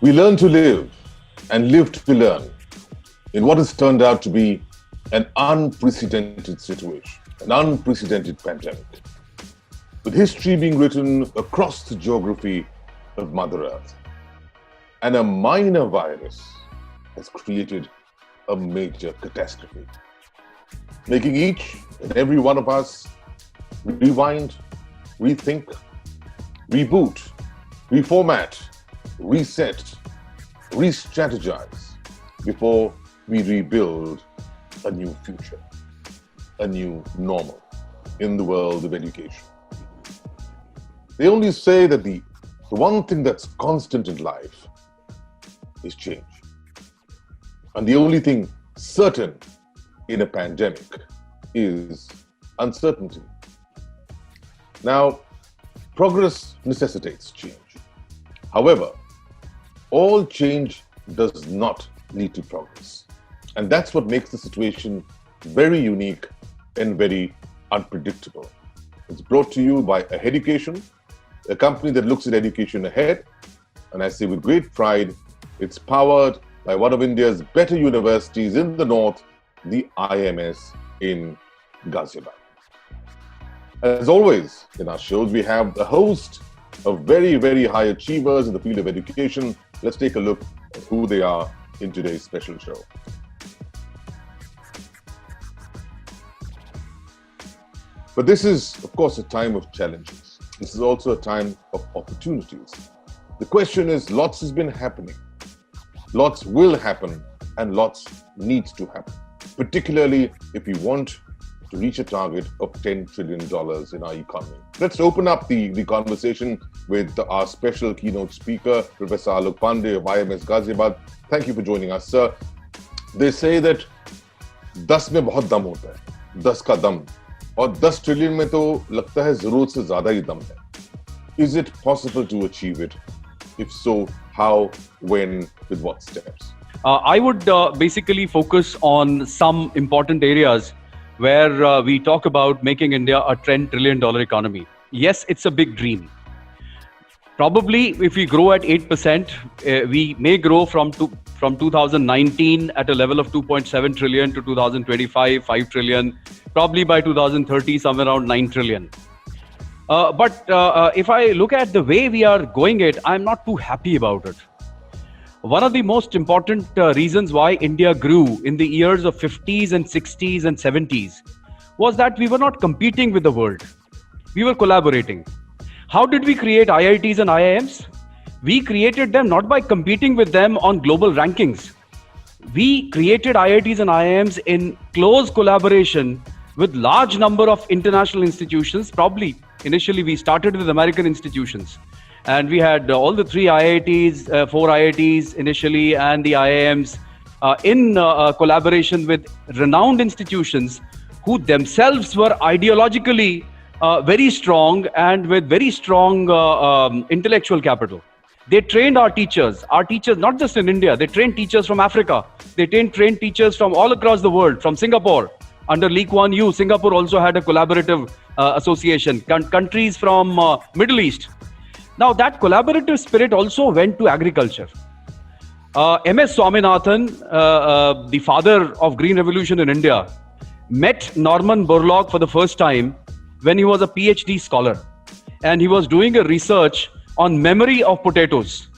We learn to live and live to learn in what has turned out to be an unprecedented situation, an unprecedented pandemic, with history being written across the geography of Mother Earth. And a minor virus has created a major catastrophe, making each and every one of us rewind, rethink, reboot, reformat, reset, re-strategize before we rebuild a new future, a new normal in the world of education. They only say that the one thing that's constant in life is change. And the only thing certain in a pandemic is uncertainty. Now, progress necessitates change. However, all change does not lead to progress. And that's what makes the situation very unique and very unpredictable. It's brought to you by Ahead Education, a company that looks at education ahead. And I say with great pride, it's powered by one of India's better universities in the north, the IMS in Ghaziabad. As always, in our shows, we have a host of very, very high achievers in the field of education. Let's take a look at who they are in today's special show. But this is, of course, a time of challenges. This is also a time of opportunities. The question is, lots has been happening. Lots will happen, and lots needs to happen, particularly if we want to reach a target of $10 trillion in our economy. Let's open up the conversation with our special keynote speaker, Professor Alok Pandey of IMS Ghaziabad. Thank you for joining us, sir. They say that 10 में बहुत दम होता है, 10 का दम, और 10 trillion में तो लगता है जरूरत से ज्यादा ही दम है. Is it possible to achieve it? If so, how, when, with what steps? I would basically focus on some important areas where we talk about making India a $10 trillion economy. Yes, it's a big dream. Probably if we grow at 8%, we may grow from 2019 at a level of 2.7 trillion to 2025, 5 trillion, probably by 2030, somewhere around 9 trillion. But if I look at the way we are going it, I'm not too happy about it. One of the most important reasons why India grew in the years of 50s and 60s and 70s was that we were not competing with the world. We were collaborating. How did we create IITs and IIMs? We created them not by competing with them on global rankings. We created IITs and IIMs in close collaboration with large number of international institutions. Probably initially we started with American institutions. And we had all the 3 IITs, 4 IITs initially, and the IIMs in collaboration with renowned institutions who themselves were ideologically very strong and with very strong intellectual capital. They trained our teachers not just in India, they trained teachers from Africa. They trained teachers from all across the world, from Singapore. Under Lee Kuan Yew, Singapore also had a collaborative association. Countries from Middle East. Now that collaborative spirit also went to agriculture. M.S. Swaminathan, the father of Green Revolution in India, met Norman Borlaug for the first time when he was a PhD scholar. And he was doing a research on memory of potatoes.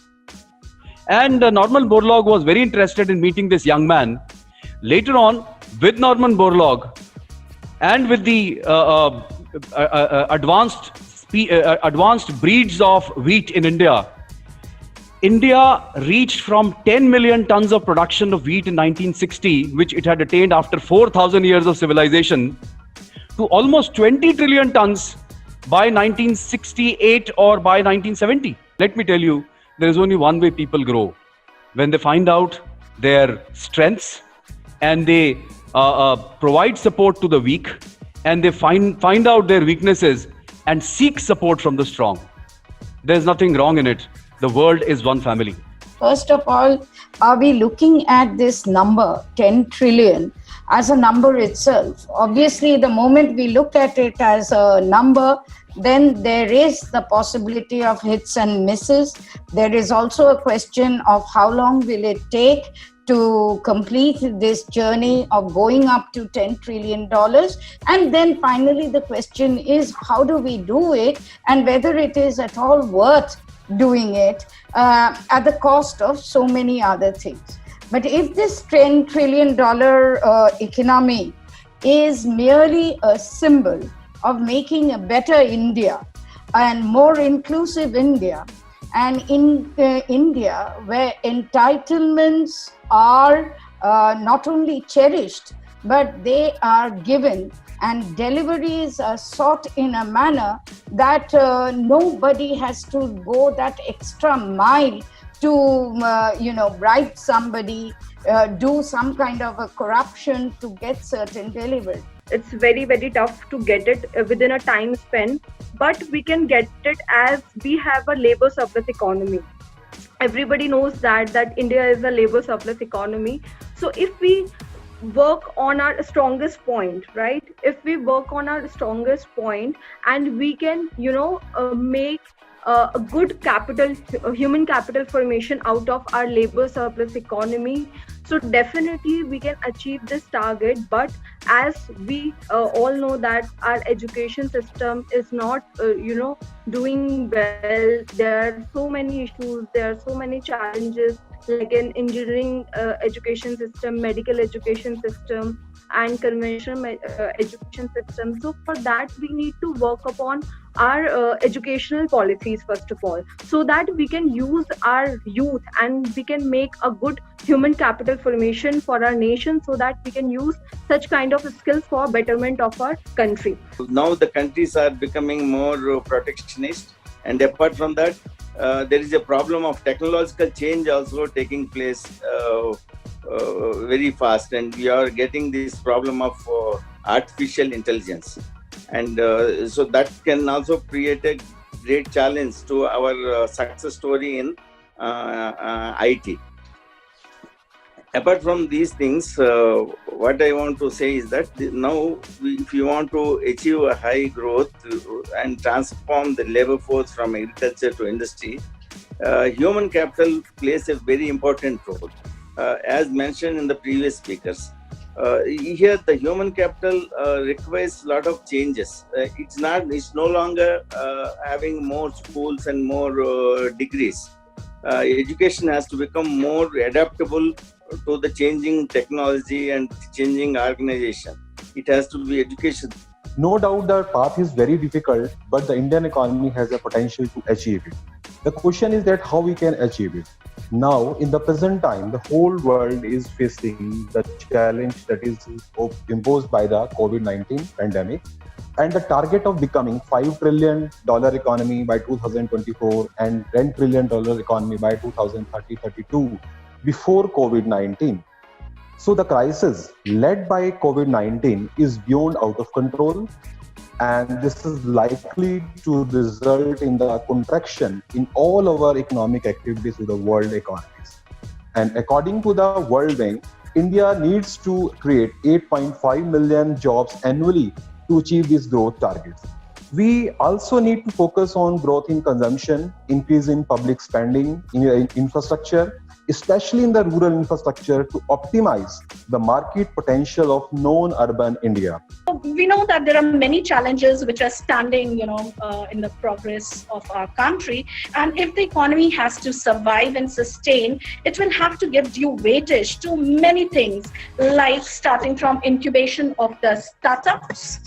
And Norman Borlaug was very interested in meeting this young man. Later on, with Norman Borlaug and with the advanced breeds of wheat in India, India reached from 10 million tons of production of wheat in 1960, which it had attained after 4,000 years of civilization, to almost 20 trillion tons by 1968 or by 1970. Let me tell you, there is only one way people grow. When they find out their strengths and they provide support to the weak, and they find out their weaknesses and seek support from the strong. There's nothing wrong in it. The world is one family. First of all, are we looking at this number, 10 trillion, as a number itself. Obviously, the moment we look at it as a number, then there is the possibility of hits and misses. There is also a question of how long will it take to complete this journey of going up to $10 trillion. And then finally, the question is, how do we do it, and whether it is at all worth doing it at the cost of so many other things. But if this $10 trillion economy is merely a symbol of making a better India and more inclusive India, and in India where entitlements are not only cherished, but they are given and deliveries are sought in a manner that nobody has to go that extra mile to bribe somebody, do some kind of a corruption to get certain delivery. It's very, very tough to get it within a time span, but we can get it as we have a labor surplus economy. Everybody knows that India is a labor surplus economy. So if we work on our strongest point, right? If we work on our strongest point and we can, make a good capital, human capital formation out of our labor surplus economy, so definitely we can achieve this target. But as we all know that our education system is not, doing well. There are so many issues, there are so many challenges, like in engineering education system, medical education system, and conventional education system. So for that, we need to work upon our educational policies first of all, so that we can use our youth and we can make a good human capital formation for our nation, so that we can use such kind of skills for betterment of our country. Now the countries are becoming more protectionist, and apart from that, there is a problem of technological change also taking place very fast, and we are getting this problem of artificial intelligence, and so that can also create a great challenge to our success story in IT. Apart from these things, what I want to say is that now, if you want to achieve a high growth and transform the labor force from agriculture to industry, human capital plays a very important role. As mentioned in the previous speakers, here the human capital requires a lot of changes. It's no longer having more schools and more degrees. Education has to become more adaptable to the changing technology and changing organization. It has to be education. No doubt the path is very difficult, but the Indian economy has a potential to achieve it. The question is that how we can achieve it. Now, in the present time, the whole world is facing the challenge that is imposed by the COVID-19 pandemic, and the target of becoming $5 trillion economy by 2024 and $10 trillion economy by 2030-32 before COVID-19. So the crisis led by COVID-19 is beyond out of control, and this is likely to result in the contraction in all our economic activities of the world economies. And according to the World Bank, India needs to create 8.5 million jobs annually to achieve these growth targets. We also need to focus on growth in consumption, increase in public spending, in infrastructure, especially in the rural infrastructure, to optimize the market potential of non-urban India. We know that there are many challenges which are standing, in the progress of our country. And if the economy has to survive and sustain, it will have to give due weightage to many things, like starting from incubation of the startups.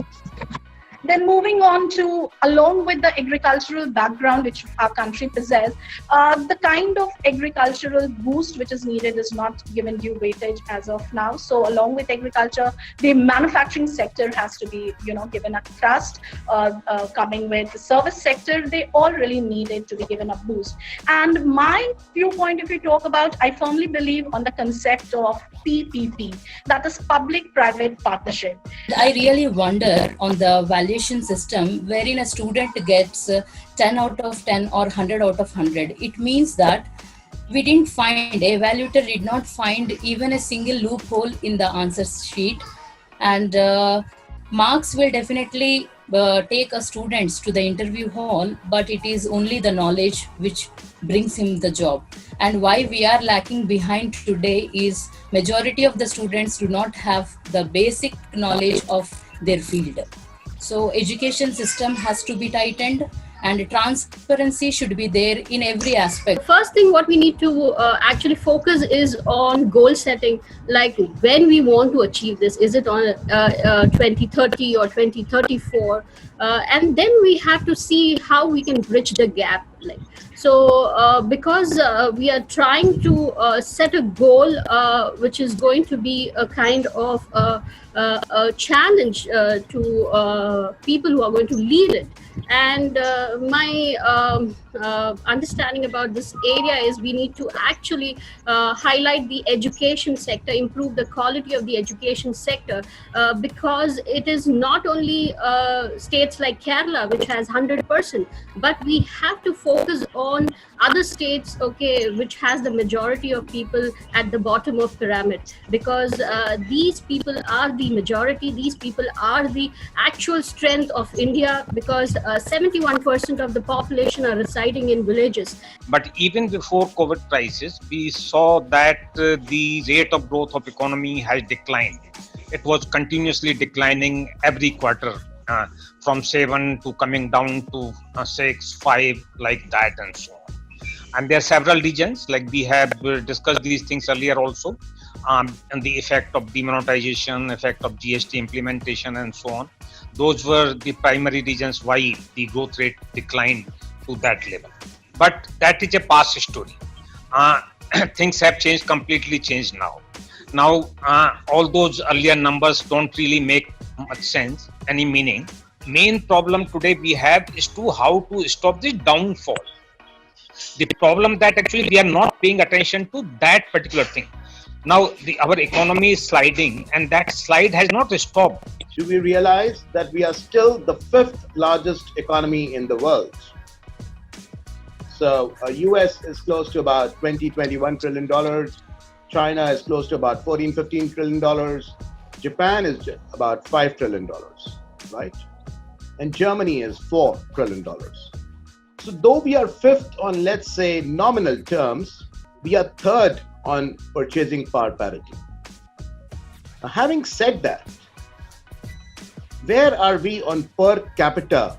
Then moving on to, along with the agricultural background which our country possesses, the kind of agricultural boost which is needed is not given due weightage as of now. So along with agriculture, the manufacturing sector has to be, given a thrust. Coming with the service sector, they all really needed to be given a boost. And my viewpoint, if we talk about, I firmly believe on the concept of PPP, that is public-private partnership. I really wonder on the valuation system wherein a student gets 10 out of 10 or 100 out of 100. It means that we didn't find, evaluator did not find even a single loophole in the answer sheet. And marks will definitely take a students to the interview hall, but it is only the knowledge which brings him the job. And why we are lacking behind today is majority of the students do not have the basic knowledge of their field. So education system has to be tightened, and transparency should be there in every aspect. First thing what we need to actually focus is on goal setting, like when we want to achieve this. Is it on 2030 or 2034? And then we have to see how we can bridge the gap. Because we are trying to set a goal which is going to be a kind of a challenge to people who are going to lead it. And my understanding about this area is we need to actually highlight the education sector, improve the quality of the education sector, because it is not only states like Kerala which has 100%, but we have to focus on other states, which has the majority of people at the bottom of pyramid, because these people are the majority. These people are the actual strength of India, because 71% of the population are residing in villages. But even before COVID crisis, we saw that the rate of growth of economy has declined. It was continuously declining every quarter, from 7 to coming down to 6, 5, like that, and so on. And there are several regions, like we have discussed these things earlier also, and the effect of demonetization, effect of GST implementation, and so on. Those were the primary reasons why the growth rate declined to that level. But that is a past story. Things have changed, completely changed now. Now, all those earlier numbers don't really make much sense, any meaning. Main problem today we have is to how to stop this downfall. The problem that actually we are not paying attention to that particular thing. Now, our economy is sliding, and that slide has not stopped. Do we realize that we are still the 5th largest economy in the world? So, US is close to about $20-21 trillion. China is close to about $14-15 trillion. Japan is about $5 trillion, right? And Germany is $4 trillion. So though we are 5th on, let's say, nominal terms, we are 3rd on purchasing power parity. Now, having said that, where are we on per capita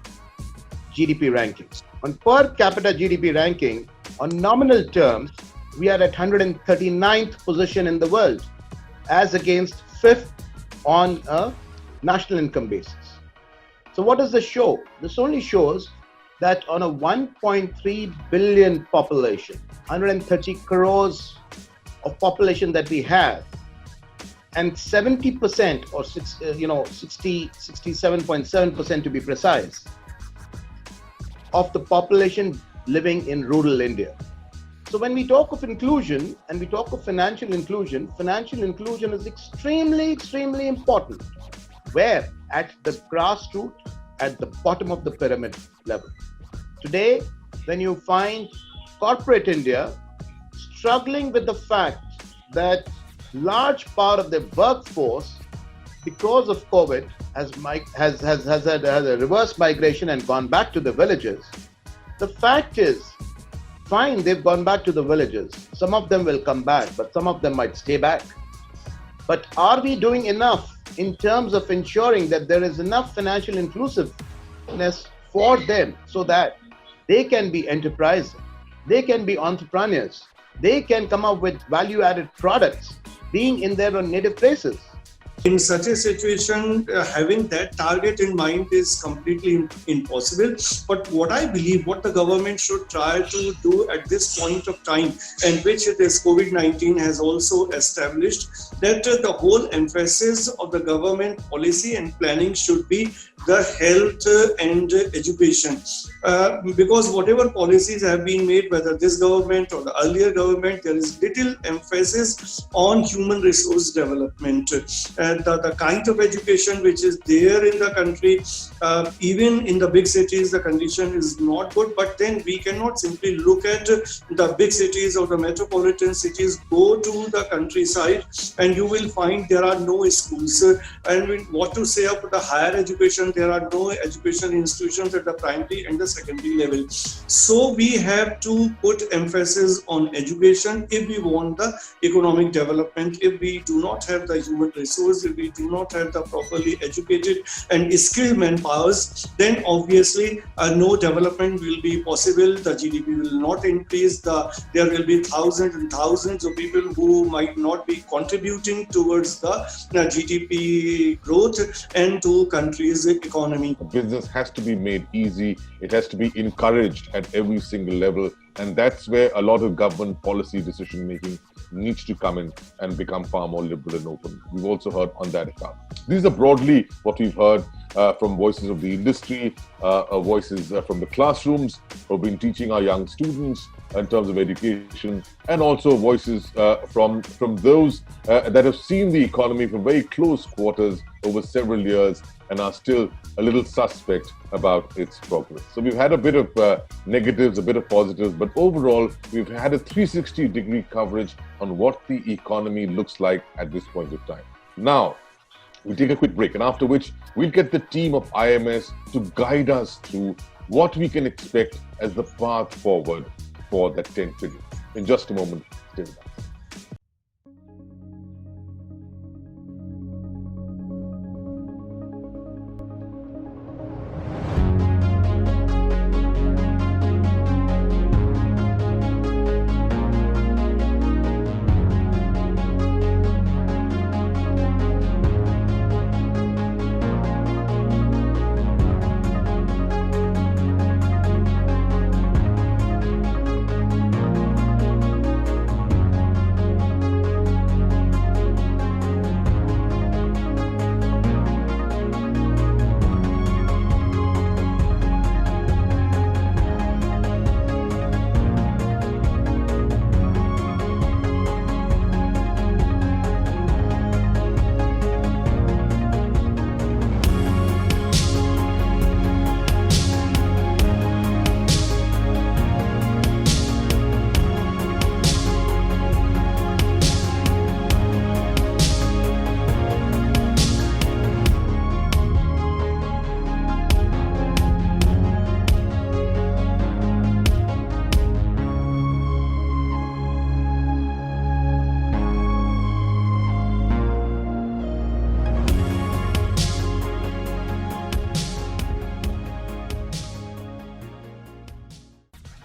GDP ranking? On per capita GDP ranking, on nominal terms, we are at 139th position in the world, as against 5th on a national income basis. So what does this show? This only shows that on a 1.3 billion population, 130 crores of population that we have, and 70% or 67.7% to be precise, of the population living in rural India. So when we talk of inclusion and we talk of financial inclusion is extremely, extremely important. Where? At the grassroots, at the bottom of the pyramid level. Today, when you find corporate India struggling with the fact that large part of the workforce, because of COVID, has had a reverse migration and gone back to the villages. The fact is, fine, they've gone back to the villages. Some of them will come back, but some of them might stay back. But are we doing enough in terms of ensuring that there is enough financial inclusiveness for them so that they can be enterprising, they can be entrepreneurs, they can come up with value-added products being in their own native places? In such a situation, having that target in mind is completely impossible. But what I believe, what the government should try to do at this point of time, and which this COVID-19 has also established, that the whole emphasis of the government policy and planning should be the health and education. Because whatever policies have been made, whether this government or the earlier government, there is little emphasis on human resource development. that the kind of education which is there in the country, even in the big cities, the condition is not good. But then we cannot simply look at the big cities or the metropolitan cities. Go to the countryside and you will find there are no schools. And what to say of the higher education, there are no education institutions at the primary and the secondary level. So we have to put emphasis on education if we want the economic development. If we do not have the human resource, if we do not have the properly educated and skilled manpowers, then obviously no development will be possible. The GDP will not increase. There will be thousands and thousands of people who might not be contributing towards the GDP growth and to country's economy. Business has to be made easy. It has to be encouraged at every single level. And that's where a lot of government policy decision making needs to come in and become far more liberal and open. We've also heard on that account. These are broadly what we've heard from voices of the industry, voices from the classrooms who've been teaching our young students in terms of education, and also voices from those that have seen the economy from very close quarters over several years and are still a little suspect about its progress. So we've had a bit of negatives, a bit of positives, but overall, we've had a 360-degree coverage on what the economy looks like at this point of time. Now, we'll take a quick break, and after which, we'll get the team of IMS to guide us through what we can expect as the path forward for that 10 trillion. In just a moment, stay with us.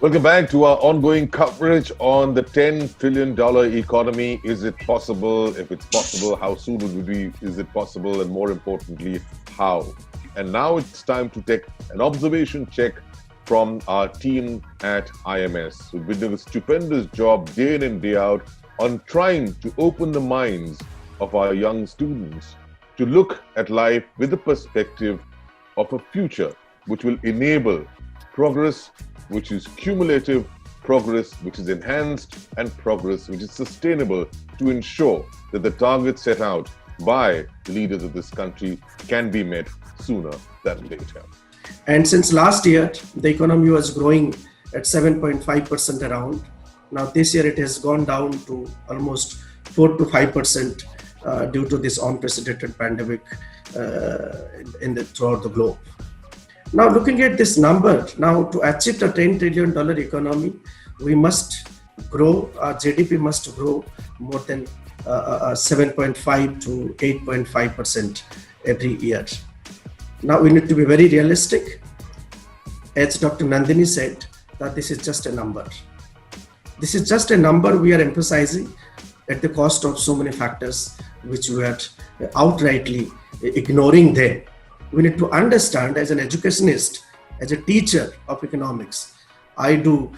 Welcome back to our ongoing coverage on the $10 trillion economy. Is it possible? If it's possible, how soon would it be? Is it possible? And more importantly, how? And now it's time to take an observation check from our team at IMS, who've been doing a stupendous job day in and day out on trying to open the minds of our young students to look at life with the perspective of a future which will enable progress which is cumulative, progress which is enhanced, and progress which is sustainable to ensure that the targets set out by the leaders of this country can be met sooner than later. And since last year, the economy was growing at 7.5% around. Now this year it has gone down to almost 4 to 5% due to this unprecedented pandemic throughout the globe. Now looking at this number, now to achieve the $10 trillion economy, we must grow, our GDP must grow more than 7.5 to 8.5% every year. Now we need to be very realistic. As Dr. Nandini said, that this is just a number. This is just a number we are emphasizing at the cost of so many factors which we are outrightly ignoring them. We need to understand, as an educationist, as a teacher of economics, I do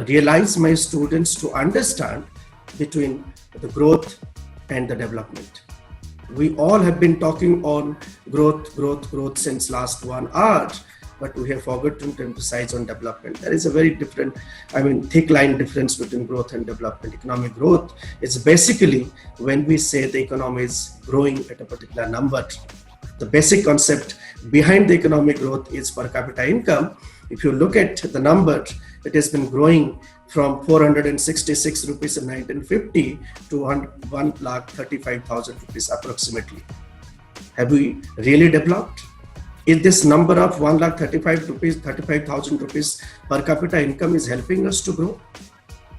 realize my students to understand between the growth and the development. We all have been talking on growth since last 1 hour, but we have forgotten to emphasize on development. There is a very different, thick line difference between growth and development. Economic growth is basically when we say the economy is growing at a particular number. The basic concept behind the economic growth is per capita income. If you look at the number, it has been growing from 466 rupees in 1950 to 1,35,000 rupees approximately. Have we really developed? Is this number of 35,000 rupees per capita income is helping us to grow?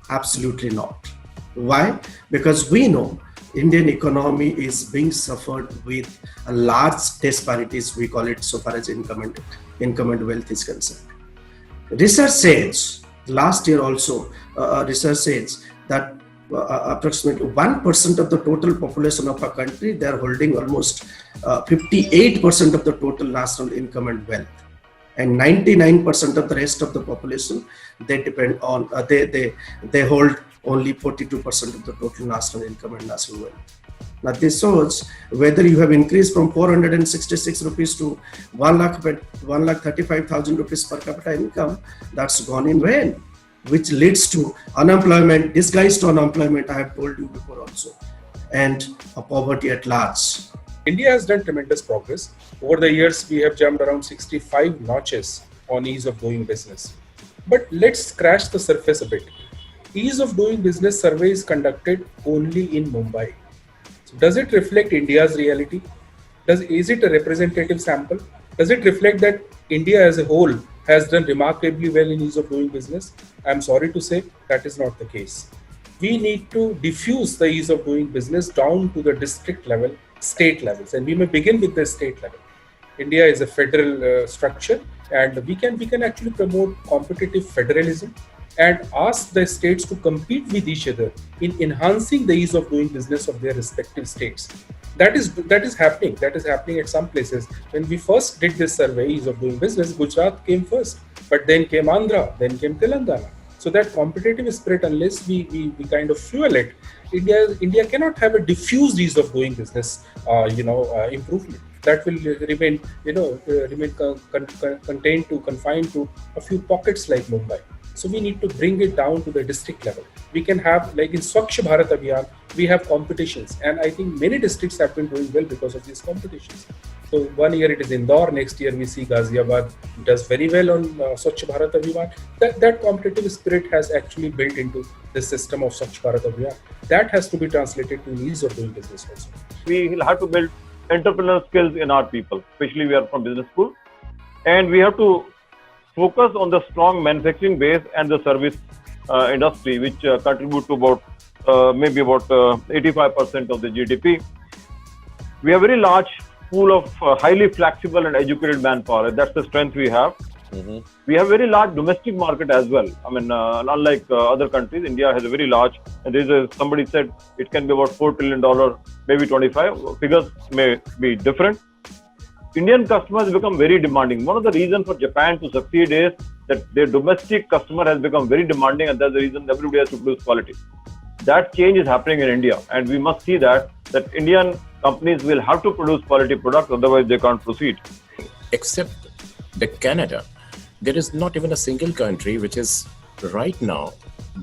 Absolutely not. Why? Because we know Indian economy is being suffered with a large disparities, we call it, so far as income and wealth is concerned. Research says, last year also, research says that approximately 1% of the total population of a country, they are holding almost 58% of the total national income and wealth. And 99% of the rest of the population, they depend on, they hold only 42% of the total national income and national wealth. Now this shows whether you have increased from 466 rupees to 1,35,000 rupees per capita income, that's gone in vain, which leads to unemployment, disguised unemployment, I have told you before also, and a poverty at large. India has done tremendous progress. Over the years, we have jumped around 65 notches on ease of doing business. But let's scratch the surface a bit. Ease of doing business survey is conducted only in Mumbai. So does it reflect India's reality? Is it a representative sample? Does it reflect that India as a whole has done remarkably well in ease of doing business? I'm sorry to say that is not the case. We need to diffuse the ease of doing business down to the district level, state levels, and we may begin with the state level. India is a federal structure, and we can actually promote competitive federalism and ask the states to compete with each other in enhancing the ease of doing business of their respective states. That is happening. That is happening at some places. When we first did this survey, ease of doing business, Gujarat came first, but then came Andhra, then came Telangana. So that competitive spirit, unless we kind of fuel it, India cannot have a diffused ease of doing business, improvement. That will remain confined to a few pockets like Mumbai. So we need to bring it down to the district level. We can have, like in Swachh Bharat Abhiyan, we have competitions, and I think many districts have been doing well because of these competitions. So one year it is Indore, next year we see Ghaziabad does very well on Swachh Bharat Abhiyan. That competitive spirit has actually built into the system of Swachh Bharat Abhiyan. That has to be translated to ease of doing business also. We will have to build entrepreneurial skills in our people, especially we are from business school, and we have to focus on the strong manufacturing base and the service industry, which contribute to about 85% of the GDP. We have a very large pool of highly flexible and educated manpower. That's the strength we have. Mm-hmm. We have a very large domestic market as well. Unlike other countries, India has a very large, and somebody said it can be about $4 trillion, maybe 25. Figures may be different. Indian customers become very demanding. One of the reasons for Japan to succeed is that their domestic customer has become very demanding, and that's the reason everybody has to produce quality. That change is happening in India, and we must see that Indian companies will have to produce quality products, otherwise they can't proceed. Except Canada, there is not even a single country which is right now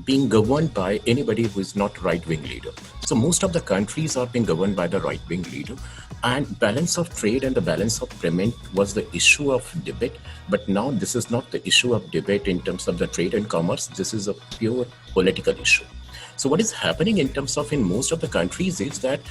being governed by anybody who is not right-wing leader. So most of the countries are being governed by the right-wing leader, and balance of trade and the balance of payment was the issue of debate. But now this is not the issue of debate in terms of the trade and commerce. This is a pure political issue. So what is happening in terms of in most of the countries is that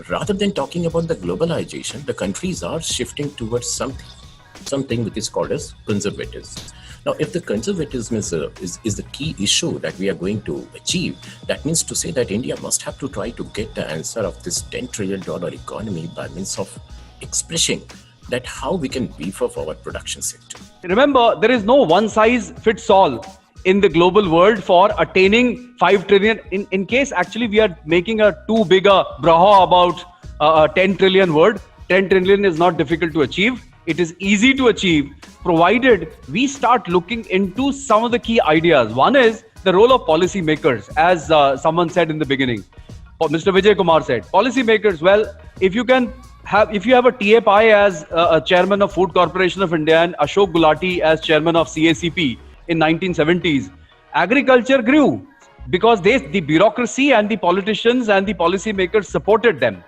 rather than talking about the globalization, the countries are shifting towards something which is called as conservatism. Now, if the conservatism is the key issue that we are going to achieve, that means to say that India must have to try to get the answer of this $10 trillion economy by means of expressing that how we can beef up our production sector. Remember, there is no one size fits all in the global world for attaining 5 trillion. In case actually we are making a too big a braha about a 10 trillion word, 10 trillion is not difficult to achieve. It is easy to achieve, provided we start looking into some of the key ideas. One is the role of policymakers, as someone said in the beginning. Mr. Vijay Kumar said, policymakers, well, if you can if you have a T.A. Pai as a chairman of Food Corporation of India and Ashok Gulati as chairman of CACP in 1970s, agriculture grew because the bureaucracy and the politicians and the policymakers supported them.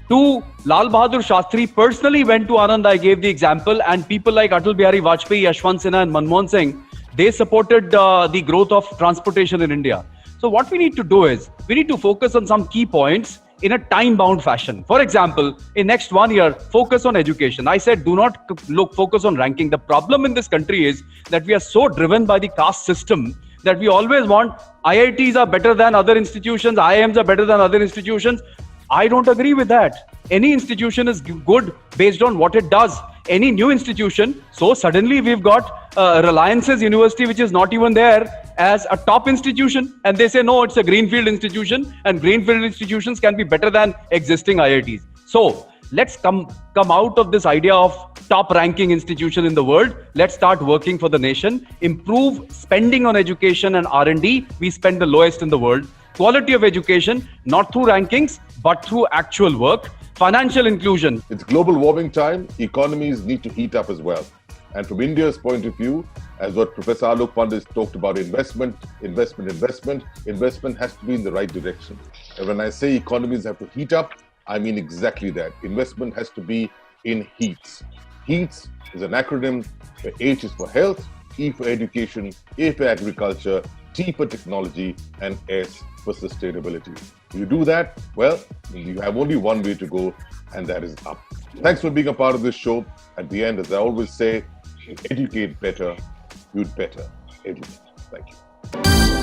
Lal Bahadur Shastri personally went to Anand, I gave the example, and people like Atal Bihari Vajpayee, Yashwant Sinha and Manmohan Singh, they supported the growth of transportation in India. So what we need to do is, we need to focus on some key points in a time-bound fashion. For example, in next 1 year, focus on education. I said, do not focus on ranking. The problem in this country is that we are so driven by the caste system that we always want IITs are better than other institutions, IIMs are better than other institutions. I don't agree with that. Any institution is good based on what it does. Any new institution, so suddenly we've got Reliance's university, which is not even there, as a top institution, and they say no, it's a greenfield institution, and greenfield institutions can be better than existing IITs. So let's come out of this idea of top ranking institution in the world. Let's start working for the nation, improve spending on education and R&D. We spend the lowest in the world. Quality of education, not through rankings, but through actual work. Financial inclusion. It's global warming time. Economies need to heat up as well. And from India's point of view, as what Professor Alok Pandit talked about, investment has to be in the right direction. And when I say economies have to heat up, I mean exactly that. Investment has to be in HEATS. HEATS is an acronym where H is for health, E for education, A for agriculture, T for technology, and S for sustainability. If you do that, well, you have only one way to go, and that is up. Thanks for being a part of this show. At the end, as I always say, educate better, you'd better educate. Thank you.